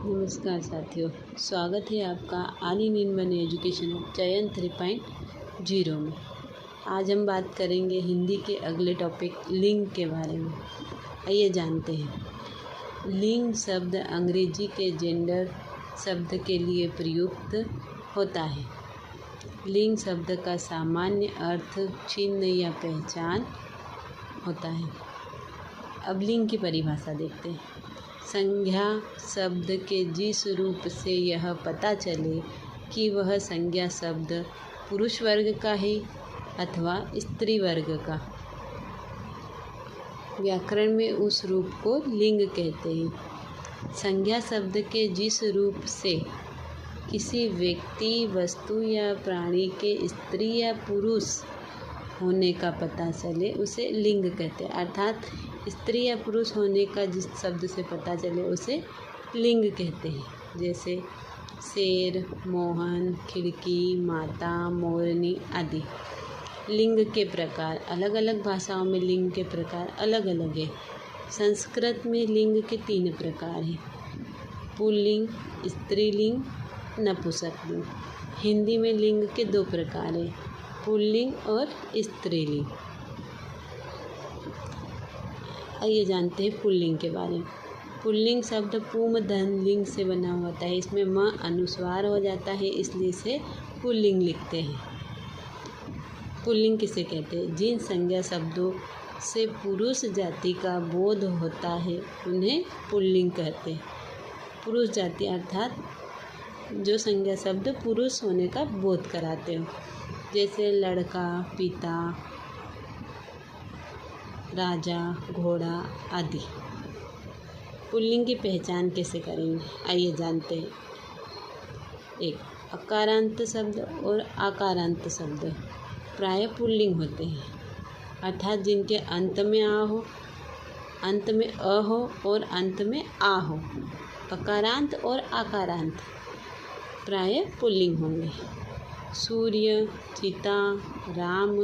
नमस्कार साथियों, स्वागत है आपका ऑल इन वन एजुकेशन चयन 3.0 में। आज हम बात करेंगे हिंदी के अगले टॉपिक लिंग के बारे में। आइए जानते हैं। लिंग शब्द अंग्रेजी के जेंडर शब्द के लिए प्रयुक्त होता है। लिंग शब्द का सामान्य अर्थ चिन्ह या पहचान होता है। अब लिंग की परिभाषा देखते हैं। संज्ञा शब्द के जिस रूप से यह पता चले कि वह संज्ञा शब्द पुरुष वर्ग का है अथवा स्त्री वर्ग का। व्याकरण में उस रूप को लिंग कहते हैं। संज्ञा शब्द के जिस रूप से किसी व्यक्ति, वस्तु या प्राणी के स्त्री या पुरुष होने का पता चले उसे लिंग कहते हैं। अर्थात स्त्री या पुरुष होने का जिस शब्द से पता चले उसे लिंग कहते हैं। जैसे शेर, मोहन, खिड़की, माता, मोरनी आदि। लिंग के प्रकार अलग अलग भाषाओं में लिंग के प्रकार अलग अलग है। संस्कृत में लिंग के 3 प्रकार हैं: पुल्लिंग, स्त्रीलिंग, नपुंसकलिंग। हिंदी में लिंग के 2 प्रकार हैं: पुल्लिंग और स्त्रीलिंग। आइए जानते हैं पुल्लिंग के बारे में। पुल्लिंग शब्द पुम धन लिंग से बना होता है। इसमें म अनुस्वार हो जाता है, इसलिए इसे पुल्लिंग लिखते हैं। पुल्लिंग किसे कहते हैं? जिन संज्ञा शब्दों से पुरुष जाति का बोध होता है उन्हें पुल्लिंग कहते हैं। पुरुष जाति अर्थात जो संज्ञा शब्द पुरुष होने का बोध कराते हो, जैसे लड़का, पिता, राजा, घोड़ा आदि। पुल्लिंग की पहचान कैसे करेंगे? आइए जानते हैं। 1. अकारांत शब्द और आकारांत शब्द प्राय पुल्लिंग होते हैं, अर्थात जिनके अंत में आ हो, अंत में अ हो और अंत में आ हो। अकारांत और आकारांत प्राय पुल्लिंग होंगे। सूर्य, चिता, राम,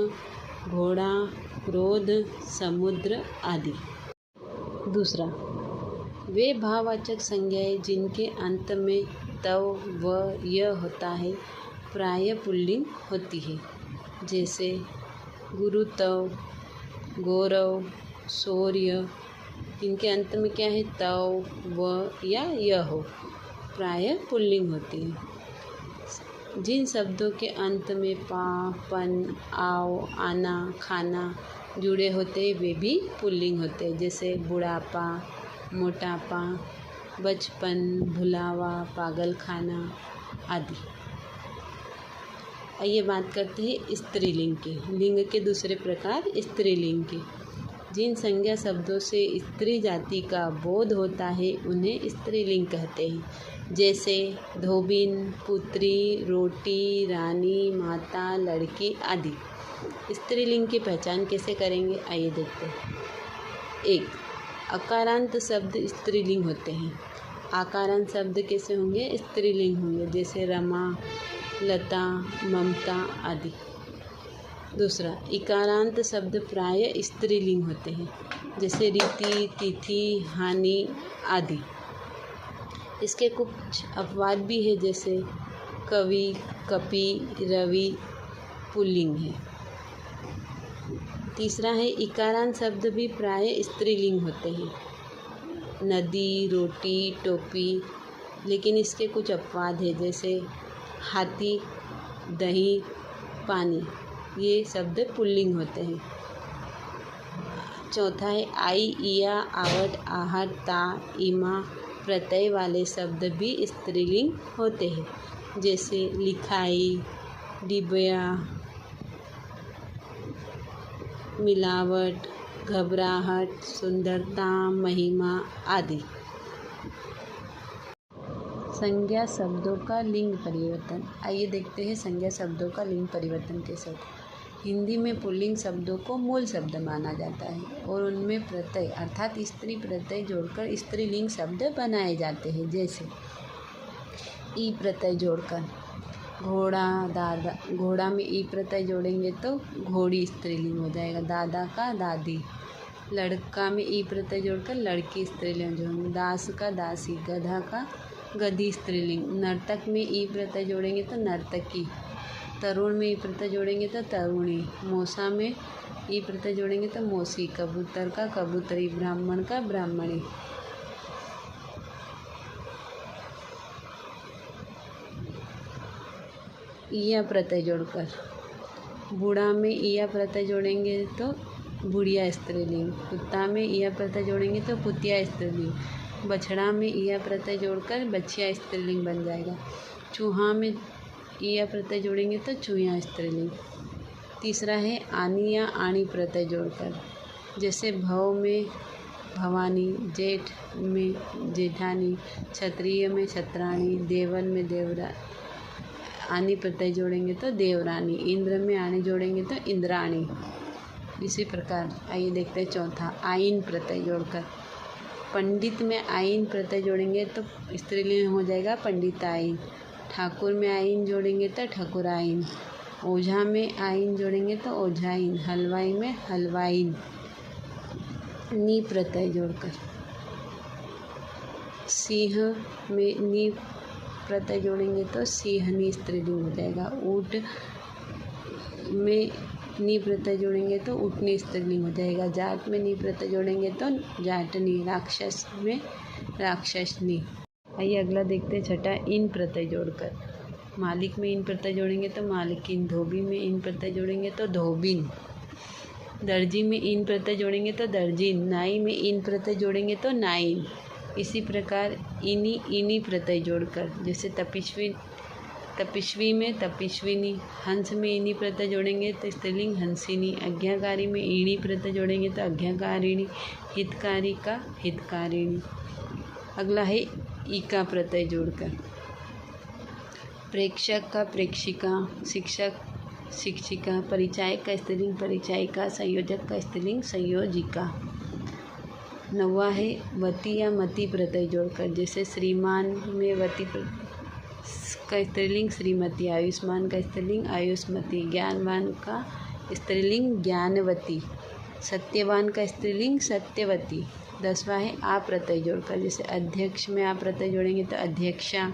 घोड़ा, क्रोध, समुद्र आदि। 2. वे भाववाचक संज्ञाएं जिनके अंत में तव व य होता है प्राय पुल्लिंग होती है। जैसे गुरुतव, गौरव, शौर्य। इनके अंत में क्या है? तव व या य हो, प्राय पुल्लिंग होती है। जिन शब्दों के अंत में पा, पन, आओ, आना, खाना जुड़े होते हैं वे भी पुल्लिंग होते हैं। जैसे बुढ़ापा, मोटापा, बचपन, भुलावा, पागलखाना आदि। आइए बात करते हैं स्त्रीलिंग के। लिंग के 2 प्रकार स्त्रीलिंग के। जिन संज्ञा शब्दों से स्त्री जाति का बोध होता है उन्हें स्त्रीलिंग कहते हैं। जैसे धोबिन, पुत्री, रोटी, रानी, माता, लड़की आदि। स्त्रीलिंग की पहचान कैसे करेंगे? आइए देखते हैं। 1. अकारांत शब्द स्त्रीलिंग होते हैं। आकारांत शब्द कैसे होंगे? स्त्रीलिंग होंगे। जैसे रमा, लता, ममता आदि। 2. इकारांत शब्द प्राय स्त्रीलिंग होते हैं। जैसे रीति, तिथि, हानि आदि। इसके कुछ अपवाद भी है, जैसे कवि, कपि, रवि पुल्लिंग है। 3. है इकारांत शब्द भी प्राय स्त्रीलिंग होते हैं। नदी, रोटी, टोपी। लेकिन इसके कुछ अपवाद है, जैसे हाथी, दही, पानी। ये शब्द पुल्लिंग होते हैं। 4. है आई, इया, आवट, आहट, ता, इमा प्रत्यय वाले शब्द भी स्त्रीलिंग होते हैं। जैसे लिखाई, डिबिया, मिलावट, घबराहट, सुंदरता, महिमा आदि। संज्ञा शब्दों का लिंग परिवर्तन। आइए देखते हैं संज्ञा शब्दों का लिंग परिवर्तन कैसे होता है। हिंदी में पुल्लिंग शब्दों को मूल शब्द माना जाता है और उनमें प्रत्यय अर्थात स्त्री प्रत्यय जोड़कर स्त्रीलिंग शब्द बनाए जाते हैं। जैसे ई प्रत्यय जोड़कर घोड़ा, दादा। घोड़ा में ई प्रत्यय जोड़ेंगे तो घोड़ी स्त्रीलिंग हो जाएगा। दादा का दादी। लड़का में ई प्रत्यय जोड़कर लड़की स्त्रीलिंग हो जाएगी। दास का दासी। गधा का गधी स्त्रीलिंग। नर्तक में ई प्रत्यय जोड़ेंगे तो नर्तकी। तरुण में ई प्रत्यय जोड़ेंगे तो तरुणी। मौसा में ई प्रत्यय जोड़ेंगे तो मौसी। कबूतर का कबूतरी। ब्राह्मण का ब्राह्मणी। ईया प्रत्यय जोड़कर बूढ़ा में ईया प्रत्यय जोड़ेंगे तो बुढ़िया स्त्रीलिंग। कुत्ता में ईया प्रत्यय जोड़ेंगे तो कुतिया स्त्रीलिंग। बछड़ा में ईया प्रत्यय जोड़कर बछिया स्त्रीलिंग बन जाएगा। चूहा में ईया प्रत्यय जोड़ेंगे तो चूहिया स्त्रीलिंग। तीसरा है आनी या आणी प्रत्यय जोड़कर, जैसे भव में भवानी, जेठ में जेठानी, क्षत्रिय में छत्राणी, देवन में देवरा। आनी प्रत्यय जोड़ेंगे तो देवरानी। इंद्र में आनी जोड़ेंगे तो इंद्राणी। इसी प्रकार आइए देखते हैं चौथा, आइन प्रत्यय जोड़कर। पंडित में आइन प्रत्यय जोड़ेंगे तो स्त्रीलिंग हो जाएगा पंडिताइन। ठाकुर में आइन जोड़ेंगे तो ठकुराइन। ओझा में आइन जोड़ेंगे तो ओझाइन। हलवाई में हलवाइन। नी प्रत्यय जोड़कर सिंह में नी प्रत्यय जोड़ेंगे तो सिंहनी स्त्रीलिंग हो जाएगा। ऊँट में नी प्रत्यय जोड़ेंगे तो ऊँटनी स्त्रीलिंग हो जाएगा। जाट में नी प्रत्यय जोड़ेंगे तो जाटनी। राक्षस में राक्षसनी। आइए अगला देखते हैं छठा, इन प्रत्यय जोड़कर। मालिक में इन प्रत्यय जोड़ेंगे तो मालिकिन। धोबी में इन प्रत्यय जोड़ेंगे तो धोबिन। दर्जी में इन प्रत्यय जोड़ेंगे तो दर्जिन। नाई में इन प्रत्यय जोड़ेंगे तो नाइन। इसी प्रकार इनी इनी प्रत्यय जोड़कर, जैसे तपिश्वी में तपिश्विनी। हंस में इनी प्रत्यय जोड़ेंगे तो स्त्रीलिंग हंसिनी। आज्ञाकारी में ईणी प्रत्यय जोड़ेंगे तो आज्ञाकारिणी। हितकारी का हितकारिणी। अगला है ईका प्रत्यय जोड़कर। प्रेक्षक का प्रेक्षिका। शिक्षक शिक्षिका। परिचायक का स्त्रीलिंग परिचायिका। संयोजक का स्त्रीलिंग संयोजिका। नौवा है वती या मति प्रत्यय जोड़कर, जैसे श्रीमान में वती का स्त्रीलिंग श्रीमती। आयुष्मान का स्त्रीलिंग आयुष्मती। ज्ञानवान का स्त्रीलिंग ज्ञानवती। सत्यवान का स्त्रीलिंग सत्यवती। 10वां है आ प्रत्यय जोड़कर, जैसे अध्यक्ष में आ प्रत्यय जोड़ेंगे तो अध्यक्षा।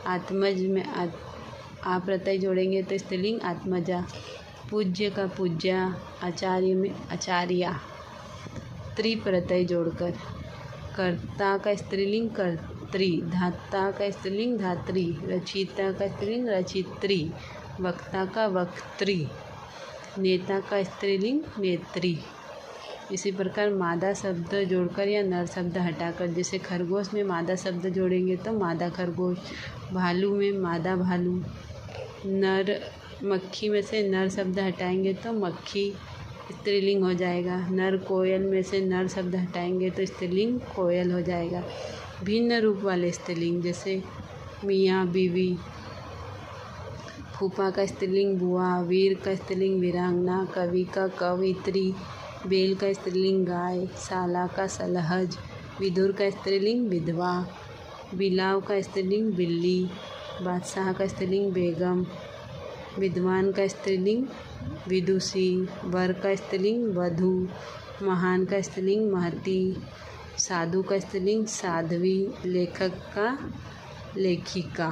आत्मज में आ प्रत्यय जोड़ेंगे तो स्त्रीलिंग आत्मजा। पूज्य का पूज्या। आचार्य में आचार्या। त्रि प्रत्यय जोड़कर कर्ता का स्त्रीलिंग कर्त्री। धाता का स्त्रीलिंग धात्री। रचयिता का स्त्रीलिंग रचित्री। वक्ता का वक्त्री। नेता का स्त्रीलिंग नेत्री। इसी प्रकार मादा शब्द जोड़कर या नर शब्द हटाकर, जैसे खरगोश में मादा शब्द जोड़ेंगे तो मादा खरगोश। भालू में मादा भालू। नर मक्खी में से नर शब्द हटाएंगे तो मक्खी स्त्रीलिंग हो जाएगा। नर कोयल में से नर शब्द हटाएंगे तो स्त्रीलिंग कोयल हो जाएगा। भिन्न रूप वाले स्त्रीलिंग, जैसे मियाँ बीवी। फूफा का स्त्रीलिंग बुआ। वीर का स्त्रीलिंग वीरांगना। कवि का कवित्री। बेल का स्त्रीलिंग गाय। साला का सलहज। विदुर का स्त्रीलिंग विधवा। बिलाव का स्त्रीलिंग बिल्ली। बादशाह का स्त्रीलिंग बेगम। विद्वान का स्त्रीलिंग विदुषी। वर का स्त्रीलिंग वधू। महान का स्त्रीलिंग महती। साधु का स्त्रीलिंग साध्वी। लेखक का लेखिका।